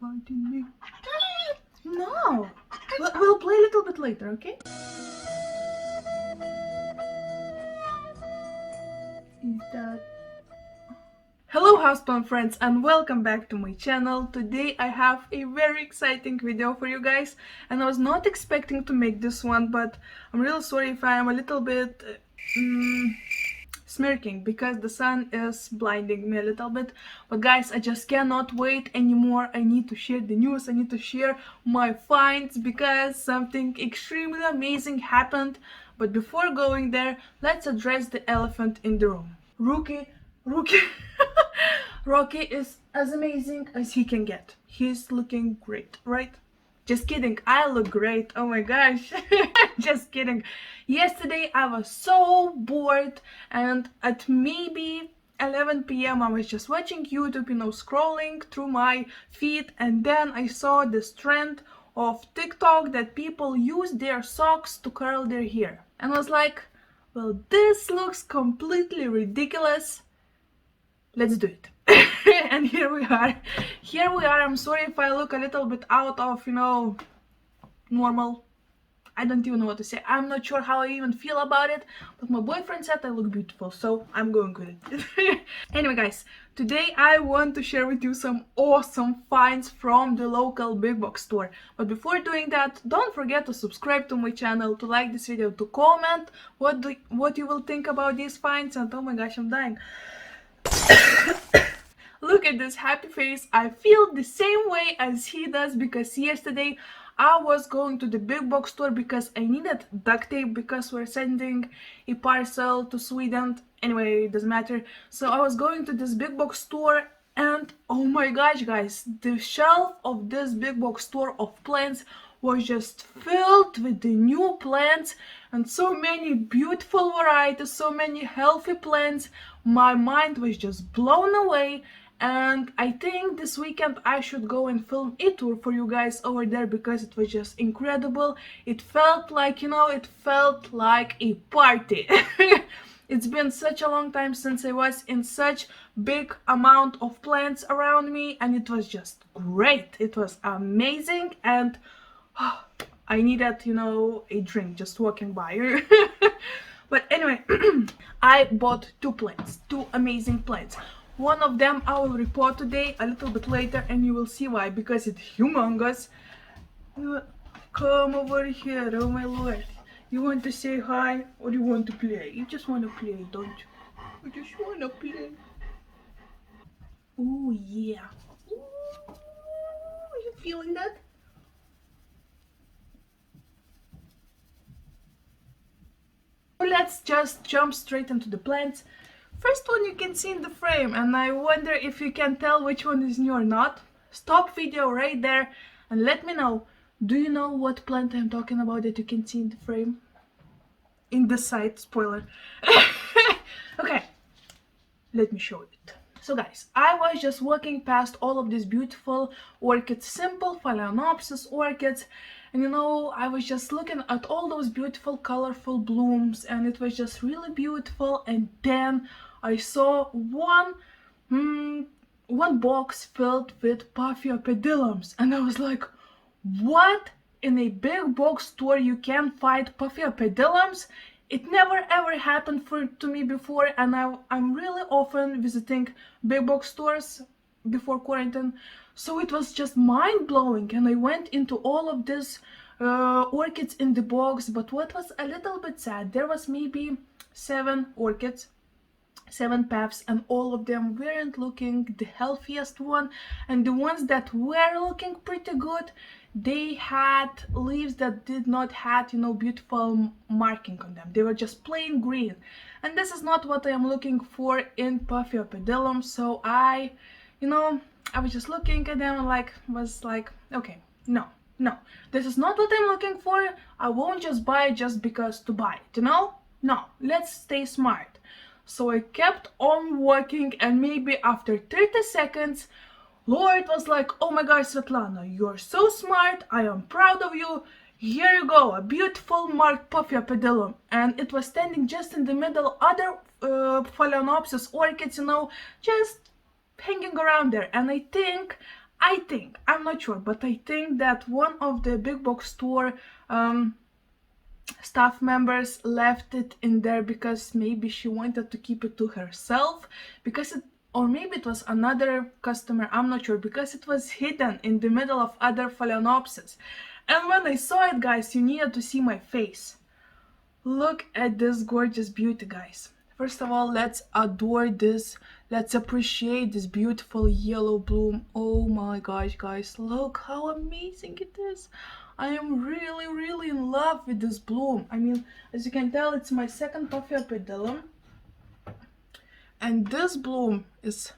Biting me. No! We'll play a little bit later, okay? Is that... Hello houseplant friends and welcome back to my channel. Today I have a very exciting video for you guys and I was not expecting to make this one, but I'm really sorry if I am a little bit smirking because the sun is blinding me a little bit. But guys, I just cannot wait anymore. I need to share the news, I need to share my finds because something extremely amazing happened. But before going there, let's address the elephant in the room. Rookie Rocky is as amazing as he can get. He's looking great, right? Just kidding, I look great. Oh my gosh. Just kidding. Yesterday I was so bored and at maybe 11 p.m. I was just watching YouTube, scrolling through my feed, and then I saw this trend of TikTok that people use their socks to curl their hair. And I was like, well, this looks completely ridiculous. Let's do it. And here we are. I'm sorry if I look a little bit out of, normal. I don't even know what to say. I'm not sure how I even feel about it, but my boyfriend said I look beautiful, so I'm going with it. Anyway guys, today I want to share with you some awesome finds from the local big box store. But before doing that, don't forget to subscribe to my channel, to like this video, to comment what you will think about these finds, and oh my gosh, I'm dying. Look at this happy face. I feel the same way as he does because yesterday I was going to the big box store because I needed duct tape because we're sending a parcel to Sweden. Anyway, it doesn't matter. So I was going to this big box store and oh my gosh guys, the shelf of this big box store of plants was just filled with the new plants and so many beautiful varieties, so many healthy plants. My mind was just blown away. And I think this weekend I should go and film a tour for you guys over there because it was just incredible. It felt like, it felt like a party. It's been such a long time since I was in such big amount of plants around me and it was just great. It was amazing and I needed, a drink just walking by. But anyway, I bought two amazing plants. One of them I will report today a little bit later and you will see why, because it's humongous. Come over here, oh my lord. You want to say hi or you want to play? You just want to play, don't you? You just want to play. Oh yeah. Ooh, are you feeling that? Let's just jump straight into the plants. First one you can see in the frame and I wonder if you can tell which one is new or not. Stop video right there and let me know. Do you know what plant I'm talking about that you can see in the frame? In the side, spoiler. Okay, let me show it. So guys, I was just walking past all of these beautiful orchids, simple Phalaenopsis orchids, and I was just looking at all those beautiful colorful blooms and it was just really beautiful. And then I saw one box filled with Patriot Pedilums and I was like, what? In a big box store you can find Patriot Pedilums? It never ever happened to me before, and I'm really often visiting big box stores before quarantine, so it was just mind-blowing. And I went into all of these orchids in the box, but what was a little bit sad, there was maybe 7 orchids, 7 paths, and all of them weren't looking the healthiest one, and the ones that were looking pretty good, they had leaves that did not have, beautiful marking on them. They were just plain green, and this is not what I am looking for in Patriot Pedilum. So I was just looking at them and was like, okay, no, this is not what I'm looking for. I won't just buy it just because to buy it, No, let's stay smart. So I kept on walking, and maybe after 30 seconds, Lord was like, oh my gosh, Svetlana, you're so smart, I am proud of you. Here you go, a beautiful marked Patriot Pedilum. And it was standing just in the middle, other Phalaenopsis orchids, just hanging around there. And I think I think, I'm not sure, but I think that one of the big box store staff members left it in there because maybe she wanted to keep it to herself, because it, or maybe it was another customer, I'm not sure, because it was hidden in the middle of other Phalaenopsis. And when I saw it, guys, you needed to see my face. Look at this gorgeous beauty, guys. First of all, let's adore this. Let's appreciate this beautiful yellow bloom. Oh my gosh, guys, look how amazing it is. I am really in love with this bloom. I mean, as you can tell, it's my second Patriot Pedilum. And this bloom is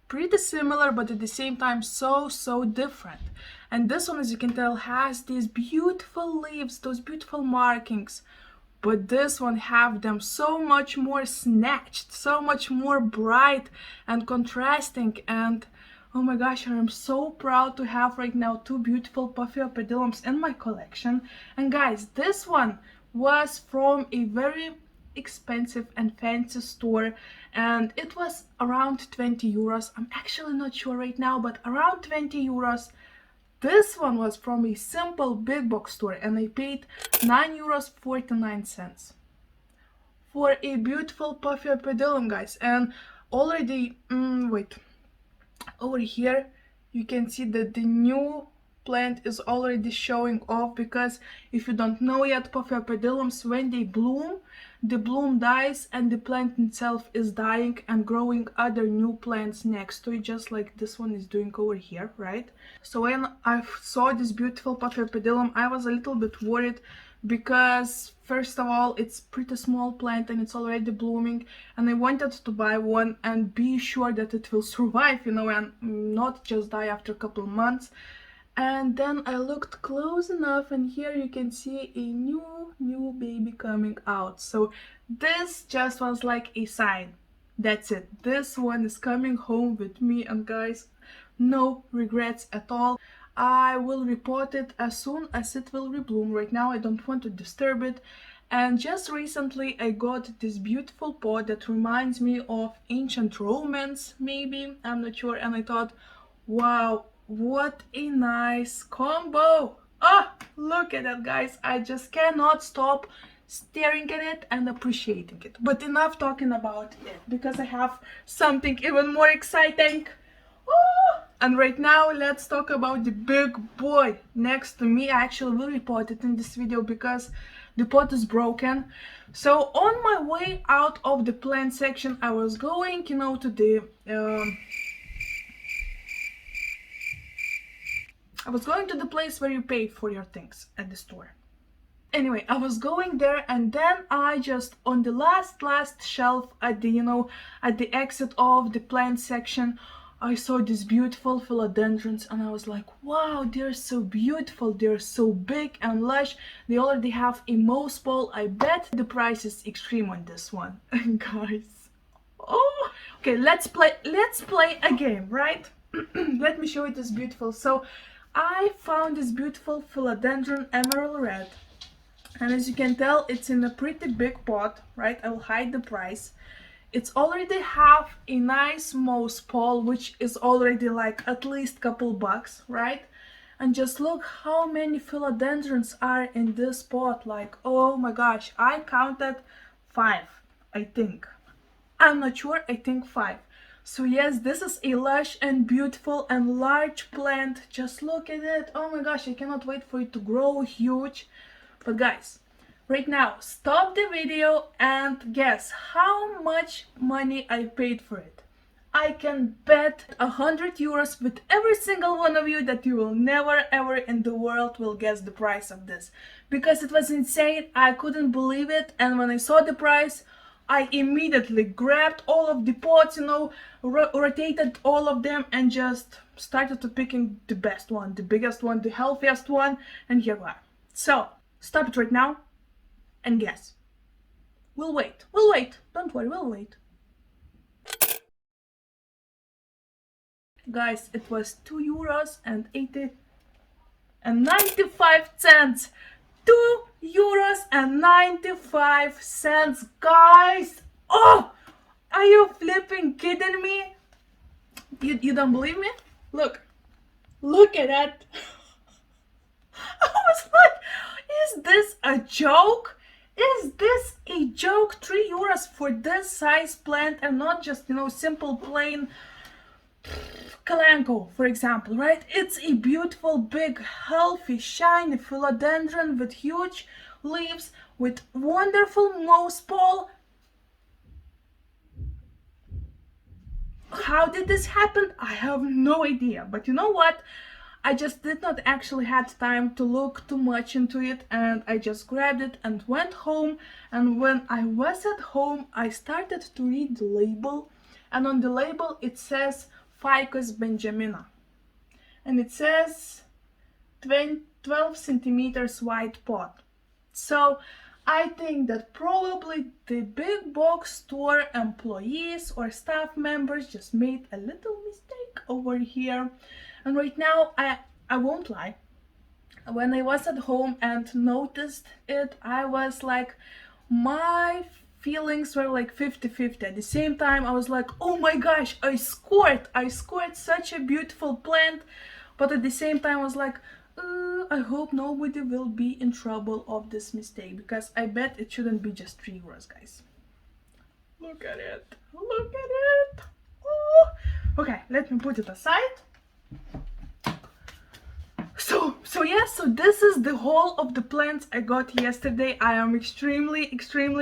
pretty similar, but at the same time so different. And this one, as you can tell, has these beautiful leaves, those beautiful markings. But this one have them so much more snatched, so much more bright and contrasting. And oh my gosh, I am so proud to have right now two beautiful Patriot Pedilums in my collection. And guys, this one was from a very expensive and fancy store, and it was around 20 euros. I'm actually not sure right now, but around 20 euros. This one was from a simple big box store, and I paid 9.49 euros for a beautiful Patriot Pedilum, guys. And already, wait, over here you can see that the new plant is already showing off, because if you don't know yet, Patriot Pedilums, when they bloom, the bloom dies and the plant itself is dying and growing other new plants next to it, just like this one is doing over here, right? So when I saw this beautiful Patriot Pedilum, I was a little bit worried, because first of all, it's pretty small plant and it's already blooming, and I wanted to buy one and be sure that it will survive, you know, and not just die after a couple of months. And then I looked close enough, and here you can see a new baby coming out. So this just was like a sign. That's it. This one is coming home with me, and guys, no regrets at all. I will repot it as soon as it will rebloom. Right now I don't want to disturb it. And just recently I got this beautiful pot that reminds me of ancient Romans, maybe, I'm not sure, and I thought, wow, what a nice combo. Oh, look at that, guys. I just cannot stop staring at it and appreciating it. But enough talking about it, because I have something even more exciting. Oh! And right now let's talk about the big boy next to me. I actually will report it in this video because the pot is broken. So on my way out of the plant section, I was going, you know, to the place where you pay for your things at the store. Anyway, I was going there, and then I just, on the last shelf at the, you know, at the exit of the plant section, I saw these beautiful philodendrons, and I was like, wow, they're so beautiful, they're so big and lush. They already have a mouse ball. I bet the price is extreme on this one. Guys, oh, okay, let's play a game, right? Let me show you this beautiful. So I found this beautiful Philodendron Emerald Red, and as you can tell, it's in a pretty big pot, right? I will hide the price. It's already have a nice mouse pole, which is already like at least couple bucks, right? And just look how many philodendrons are in this pot. Like, oh my gosh, I counted 5, I think. I'm not sure, I think 5. So yes, this is a lush and beautiful and large plant. Just look at it. Oh my gosh, I cannot wait for it to grow huge. But guys, right now, stop the video and guess how much money I paid for it. I can bet 100 euros with every single one of you that you will never ever in the world will guess the price of this. Because it was insane, I couldn't believe it, and when I saw the price, I immediately grabbed all of the pots, you know, rotated all of them, and just started to picking the best one, the biggest one, the healthiest one, and here we are. So, stop it right now and guess. We'll wait, don't worry, we'll wait. Guys, it was 2.95 euros. 2.95 euros, guys. Oh, are you flipping kidding me? You don't believe me? Look, Look at that. I was like, is this a joke? Is this a joke? 3 euros for this size plant and not just, simple plain Kalanko, for example, right? It's a beautiful, big, healthy, shiny philodendron with huge leaves, with wonderful moss pole. How did this happen? I have no idea. But you know what? I just did not actually had time to look too much into it, and I just grabbed it and went home. And when I was at home, I started to read the label, and on the label it says Ficus benjamina, and it says 12 centimeters wide pot. So I think that probably the big box store employees or staff members just made a little mistake over here. And right now, I won't lie, when I was at home and noticed it, I was like, my feelings were like 50-50. At the same time, I was like, oh my gosh, I scored such a beautiful plant. But at the same time, I was like, I hope nobody will be in trouble of this mistake, because I bet it shouldn't be just 3 euros, guys. Look at it. Look at it. Oh. Okay, let me put it aside. So this is the haul of the plants I got yesterday. I am extremely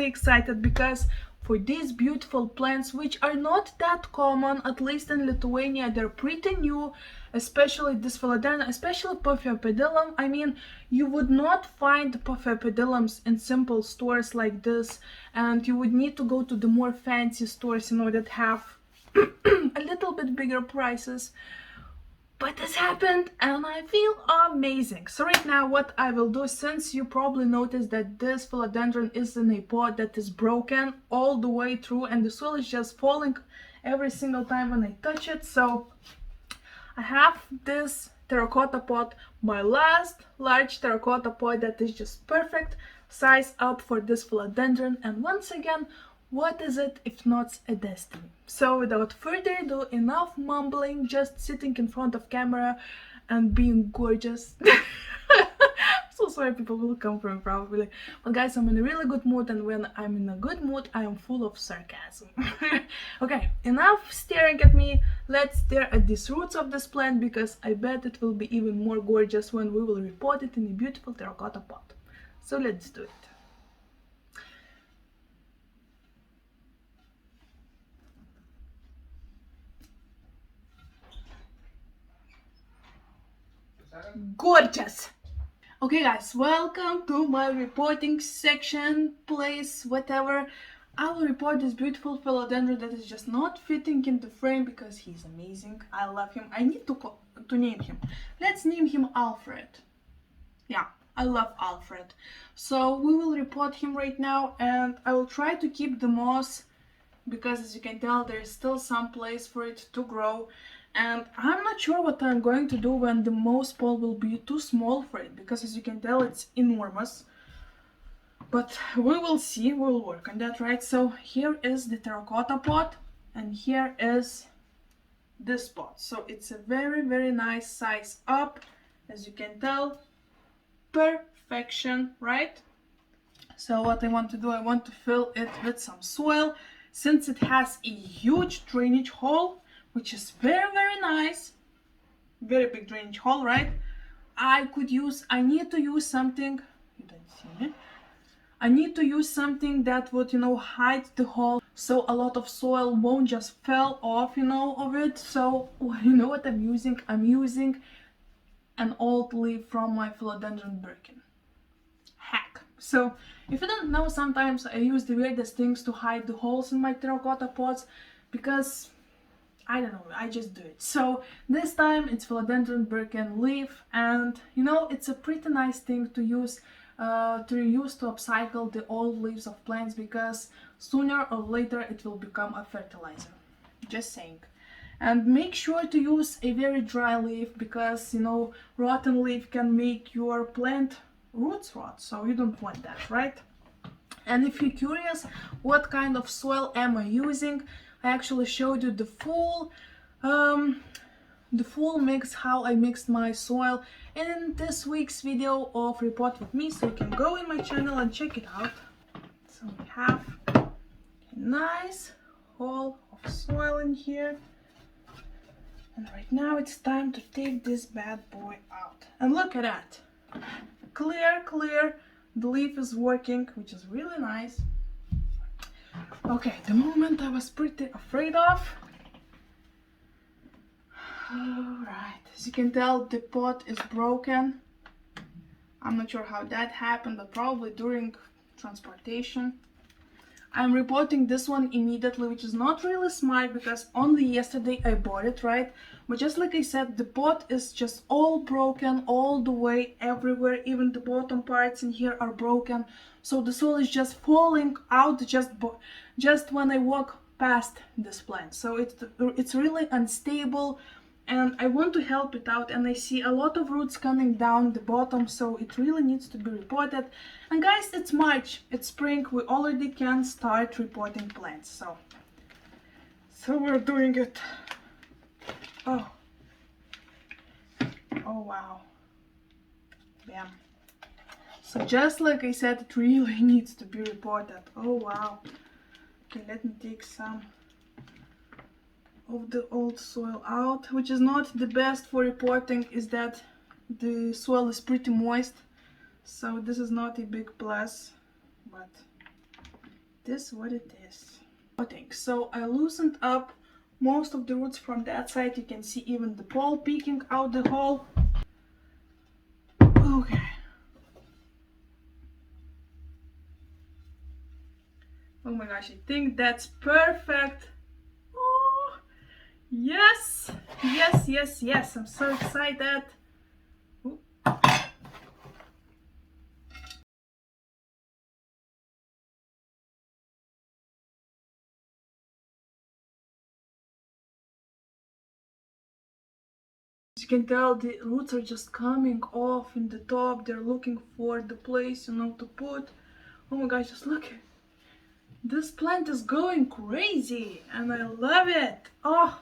excited, because for these beautiful plants, which are not that common, at least in Lithuania, they're pretty new, especially this philodendron, especially Patriot Pedilum. I mean, you would not find Patriot Pedilums in simple stores like this, and you would need to go to the more fancy stores, that have a little bit bigger prices. But this happened and I feel amazing. So right now what I will do, since you probably noticed that this philodendron is in a pot that is broken all the way through and the soil is just falling every single time when I touch it. So I have this terracotta pot, my last large terracotta pot that is just perfect size up for this philodendron. And once again, what is it if not a destiny? So without further ado, enough mumbling, just sitting in front of camera and being gorgeous. So sorry, people will come from probably. But guys, I'm in a really good mood, and when I'm in a good mood, I am full of sarcasm. Okay, enough staring at me. Let's stare at these roots of this plant, because I bet it will be even more gorgeous when we will repot it in a beautiful terracotta pot. So let's do it. Gorgeous. Okay guys, welcome to my reporting section, place, whatever. I will report this beautiful philodendron that is just not fitting in the frame because he's amazing. I love him. I need to name him. Let's name him Alfred. Yeah, I love Alfred. So we will report him right now, and I will try to keep the moss, because as you can tell, there's still some place for it to grow. And I'm not sure what I'm going to do when the moss pole will be too small for it, because as you can tell, it's enormous. But we will see, we'll work on that, right? So here is the terracotta pot, and here is this pot. So it's a very nice size up, as you can tell. Perfection, right? So what I want to do, I want to fill it with some soil, since it has a huge drainage hole, which is very nice. Very big drainage hole, right? I need to use something, you don't see me. I need to use something that would, hide the hole, so a lot of soil won't just fall off, of it. So, you know what I'm using? I'm using an old leaf from my Philodendron Birkin. Hack. So, if you don't know, sometimes I use the weirdest things to hide the holes in my terracotta pots, because I don't know, I just do it. So this time it's Philodendron Birkin leaf, and it's a pretty nice thing to use to upcycle the old leaves of plants, because sooner or later it will become a fertilizer. Just saying. And make sure to use a very dry leaf, because rotten leaf can make your plant roots rot, so you don't want that, right? And if you're curious what kind of soil am I using, I actually showed you the full the full mix, how I mixed my soil in this week's video of Repot with me, so you can go in my channel and check it out. So we have a nice hole of soil in here, and right now it's time to take this bad boy out. And look at that, clear, the leaf is working, which is really nice. Okay, the moment I was pretty afraid of. Alright, as you can tell, the pot is broken. I'm not sure how that happened, but probably during transportation. I'm reporting this one immediately, which is not really smart because only yesterday I bought it, right? But just like I said, the pot is just all broken all the way everywhere. Even the bottom parts in here are broken. So the soil is just falling out just when I walk past this plant. So it's really unstable. And I want to help it out, and I see a lot of roots coming down the bottom, so it really needs to be reported. And guys, it's March, it's spring, we already can start reporting plants, so we're doing it. Oh wow, bam. So just like I said, it really needs to be reported. Oh wow. Okay, let me take some of the old soil out. Which is not the best for reporting, is that the soil is pretty moist, so this is not a big plus, but this is what it is. Okay, so I loosened up most of the roots from that side. You can see even the pole peeking out the hole. Okay, oh my gosh, I think that's perfect. Yes, I'm so excited. Ooh. As you can tell, the roots are just coming off in the top. They're looking for the place, to put. Oh my gosh, just look. This plant is going crazy and I love it. Oh,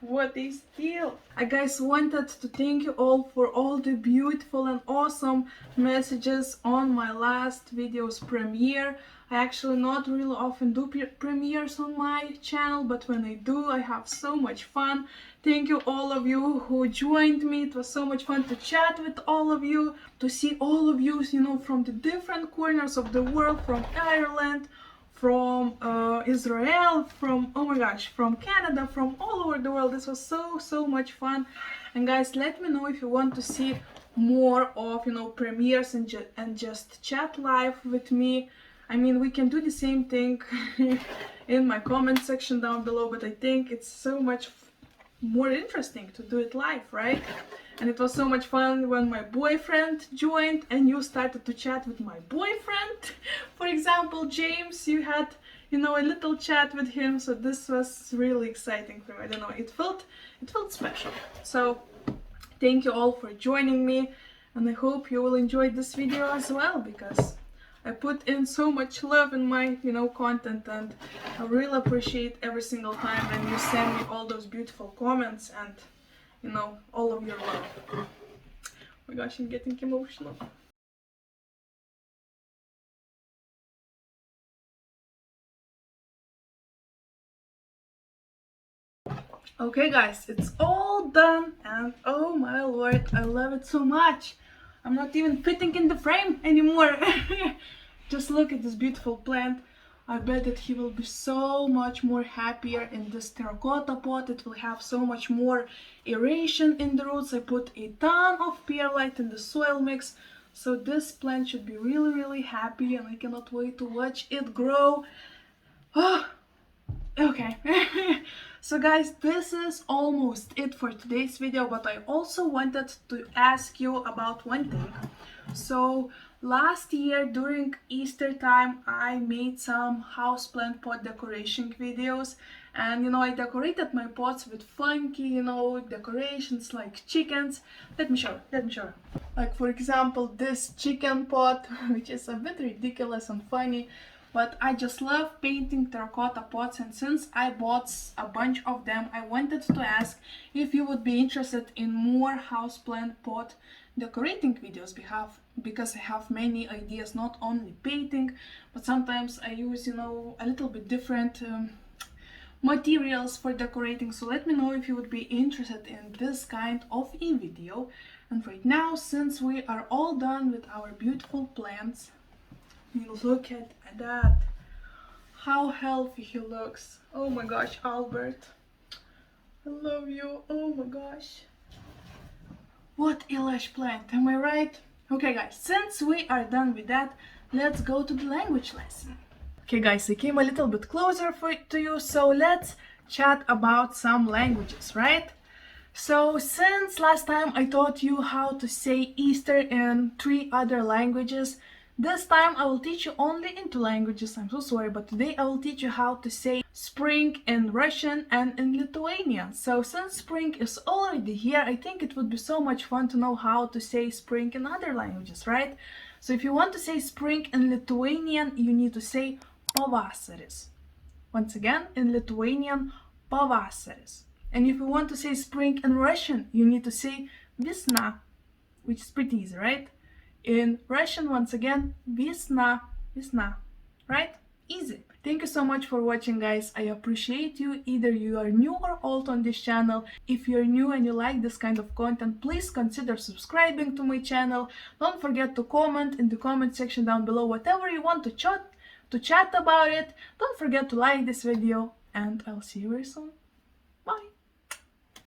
what a steal! I guys wanted to thank you all for all the beautiful and awesome messages on my last video's premiere. I actually not really often do premieres on my channel, but when I do, I have so much fun. Thank you all of you who joined me. It was so much fun to chat with all of you, to see all of you, from the different corners of the world, from Ireland, from Israel, from, oh my gosh, from Canada, from all over the world. This was so much fun. And guys, let me know if you want to see more of, premieres and just chat live with me. I mean, we can do the same thing in my comment section down below, but I think it's so much more interesting to do it live, right? And it was so much fun when my boyfriend joined and you started to chat with my boyfriend. For example, James, you had, a little chat with him. So this was really exciting for me. I don't know, it felt special. So thank you all for joining me. And I hope you will enjoy this video as well, because I put in so much love in my, content, and I really appreciate every single time when you send me all those beautiful comments and, all of your love. Oh my gosh, I'm getting emotional. Okay guys, it's all done, and oh my lord, I love it so much. I'm not even fitting in the frame anymore. Just look at this beautiful plant. I bet that he will be so much more happier in this terracotta pot. It will have so much more aeration in the roots. I put a ton of perlite in the soil mix, so this plant should be really happy, and I cannot wait to watch it grow. Oh, okay. So guys, this is almost it for today's video, but I also wanted to ask you about one thing. So last year during Easter time, I made some houseplant pot decoration videos, and I decorated my pots with funky, decorations like chickens. Let me show. Like for example, this chicken pot, which is a bit ridiculous and funny. but I just love painting terracotta pots, and since I bought a bunch of them, I wanted to ask if you would be interested in more houseplant pot decorating videos because I have many ideas, not only painting, but sometimes I use, a little bit different materials for decorating. So let me know if you would be interested in this kind of a video. And right now, since we are all done with our beautiful plants, look at that, how healthy he looks. Oh my gosh, Albert, I love you. Oh my gosh, what a lush plant, am I right? Okay guys, since we are done with that, let's go to the language lesson. Okay guys, I came a little bit closer to you, so let's chat about some languages, right? So since last time I taught you how to say Easter in 3 other languages, this time I will teach you only in 2 languages. I'm so sorry, but today I will teach you how to say spring in Russian and in Lithuanian. So since spring is already here, I think it would be so much fun to know how to say spring in other languages, right? So if you want to say spring in Lithuanian, you need to say pavasaris. Once again, in Lithuanian, pavasaris. And if you want to say spring in Russian, you need to say vesna, which is pretty easy, right? In Russian, once again, vesna, right? Easy. Thank you so much for watching, guys. I appreciate you. Either you are new or old on this channel. If you're new and you like this kind of content, please consider subscribing to my channel. Don't forget to comment in the comment section down below whatever you want to chat about it. Don't forget to like this video, and I'll see you very soon.